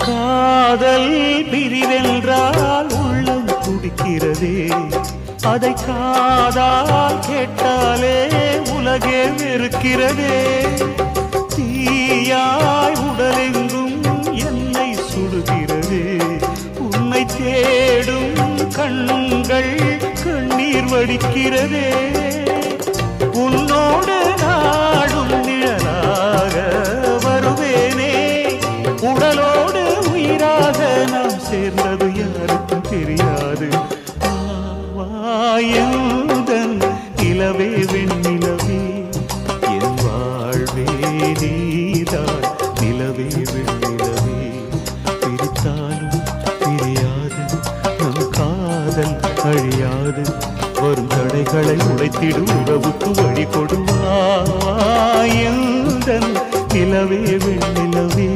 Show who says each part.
Speaker 1: காதல் பிரிவென்றால் உள்ளம் துடிக்கிறதே, அதை காதால் கேட்டாலே உலகே வெறுக்கிறதே. தீயாய் உடலெங்கும் என்னை சுடுகிறதே, உன்னை தேடும் கண்கள் கண்ணீர் வடிக்கிறதே. உன்னோடு நாடும் நிழலாக வருவேனே, உடலோடு உயிராக நாம் சேர்ந்தது யாருக்கும் தெரியாது. வாயுதன் நிலவே வெண்ணிலவே, என் வாழ்வே நீதான் நிலவே வெண்ணிலவே. பிரித்தாலும் பிரியாது நம் காதல் அழியாது, வரும் தடைகளை உடைத்திடும் உறவுக்கு வழி கொடுவாயுதன் நிலவே வெண்ணிலவே.